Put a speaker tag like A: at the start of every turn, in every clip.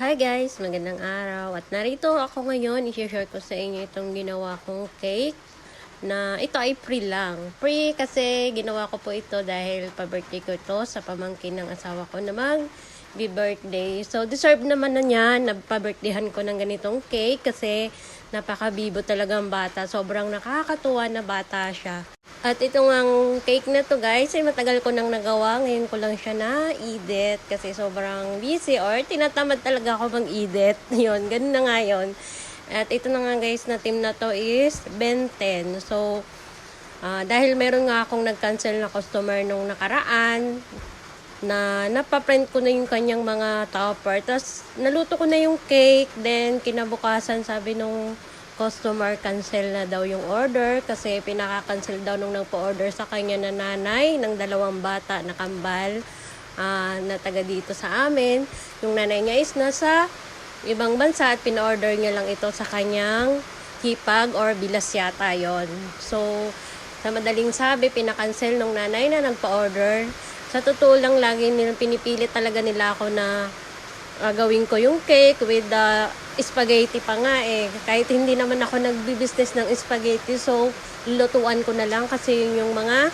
A: Hi guys! Magandang araw. At narito ako ngayon, i-share ko sa inyo itong ginawa kong cake na ito ay free lang. Free kasi ginawa ko po ito dahil pa-birthday ko ito sa pamangkin ng asawa ko na mag-birthday. So deserve naman na niya na pa-birthdayhan ko ng ganitong cake kasi napaka-bibo talagang bata. Sobrang nakakatuwa na bata siya. At itong ang cake na to guys, ay matagal ko nang nagawa. Ngayon ko lang siya na-edit kasi sobrang busy or tinatamad talaga ako mag-edit. Yun, ganun na nga yun. At ito na nga guys na team na to is Ben 10. So, dahil meron nga akong nag-cancel na customer nung nakaraan, na napaprint ko na yung kanyang mga topper. Tapos, naluto ko na yung cake. Then, kinabukasan sabi nung customer, cancel na daw yung order kasi pinaka-cancel daw nung nagpo-order sa kanya na nanay ng 2 bata na kambal na taga dito sa amin. Yung nanay niya is nasa ibang bansa at pina-order niya lang ito sa kanyang hipag or bilas yata yon. So, sa madaling sabi, pinakancel nung nanay na nagpa-order. Sa totoo lang, lagi nilang pinipilit talaga nila ako na gawin ko yung cake with the spaghetti pa nga eh. Kahit hindi naman ako nagbi-business ng spaghetti, so lutuan ko na lang kasi yun yung mga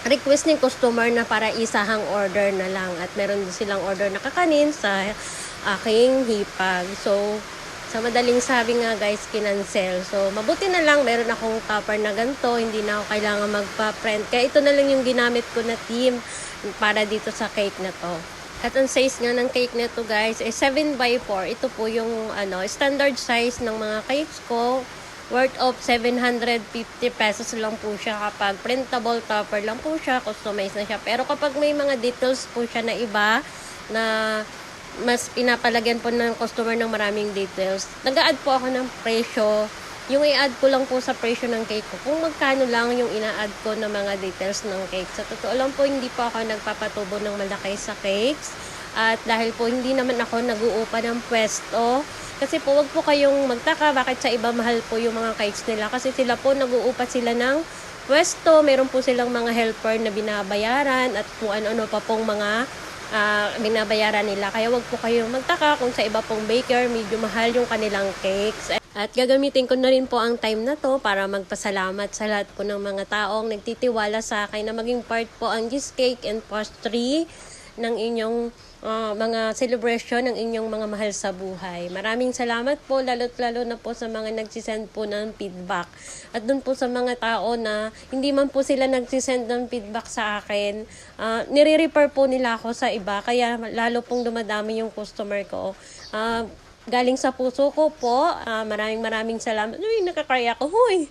A: request ng customer na para isahang order na lang. At meron din silang order na kakanin sa aking hipag. So, sa madaling sabi nga guys, kinancel. So, mabuti na lang, meron akong topper na ganito. Hindi na ako kailangan magpa-print. Kaya ito na lang yung ginamit ko na team para dito sa cake na to. At ang size nga ng cake nito guys ay 7x4. Ito po yung standard size ng mga cakes ko. Worth of 750 pesos lang po siya kapag printable topper lang po siya. Customize na siya. Pero kapag may mga details po siya na iba na mas pinapalagyan po ng customer ng maraming details, nag-a-add po ako ng presyo. Yung i-add ko lang po sa presyo ng cake ko, kung magkano lang yung ina-add ko ng mga details ng cake. Sa totoo lang po, hindi po ako nagpapatubo ng malaki sa cakes. At dahil po hindi naman ako nag-uupa ng pwesto, kasi po wag po kayong magtaka bakit sa iba mahal po yung mga cakes nila. Kasi sila po nag-uupa sila ng pwesto, meron po silang mga helper na binabayaran at kung ano-ano pa pong mga binabayaran nila. Kaya wag po kayong magtaka kung sa iba pong baker medyo mahal yung kanilang cakes. At gagamitin ko na rin po ang time na to para magpasalamat sa lahat po ng mga taong nagtitiwala sa akin na maging part po ang cheesecake and pastry ng inyong mga celebration ng inyong mga mahal sa buhay. Maraming salamat po, lalo na po sa mga nagsisend po ng feedback. At dun po sa mga tao na hindi man po sila nagsisend ng feedback sa akin, nire-refer po nila ako sa iba, kaya lalo pong dumadami yung customer ko. Galing sa puso ko po, maraming salamat. Uy, nakakaya ako. Huy!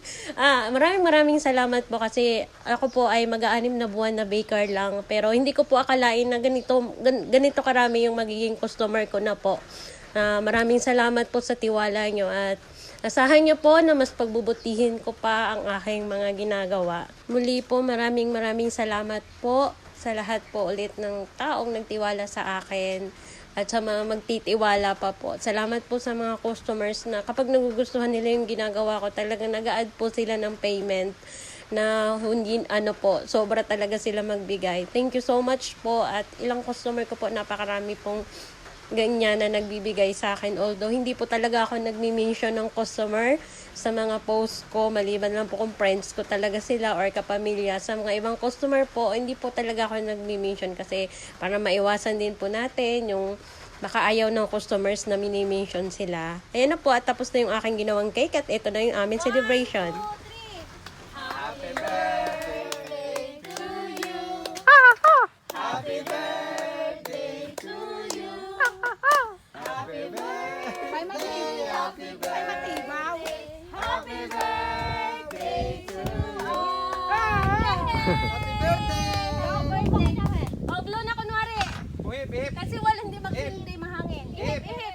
A: Maraming salamat po kasi ako po ay mag-6 na buwan na baker lang. Pero hindi ko po akalain na ganito karami yung magiging customer ko na po. Maraming salamat po sa tiwala nyo at asahan nyo po na mas pagbubutihin ko pa ang aking mga ginagawa. Muli po, maraming salamat po sa lahat po ulit ng taong nagtiwala sa akin. At sa mga magtitiwala pa po. Salamat po sa mga customers na kapag nagugustuhan nila yung ginagawa ko, talagang nag-a-add po sila ng payment na hindi sobra talaga sila magbigay. Thank you so much po at ilang customer ko po, napakarami pong ganyan na nagbibigay sa akin. Although hindi po talaga ako nagmi-mention ng customer sa mga posts ko, maliban lang po kung friends ko talaga sila or kapamilya. Sa mga ibang customer po, hindi po talaga ako nagmi-mention kasi para maiwasan din po natin yung baka ayaw ng customers na mini-mention sila. Ayan na po at tapos na yung aking ginawang cake at ito na yung aming celebration.
B: Happy birthday to you. Happy birthday to you. Happy birthday.
C: May matibay.
B: Happy birthday.
C: Happy
B: Happy
C: birthday.
B: birthday to you.
C: Happy birthday.
A: Oh, blow na kunwari.
B: Hip, hip.
A: Kasi walang hindi mahangin.
B: Hip.
A: Ihip.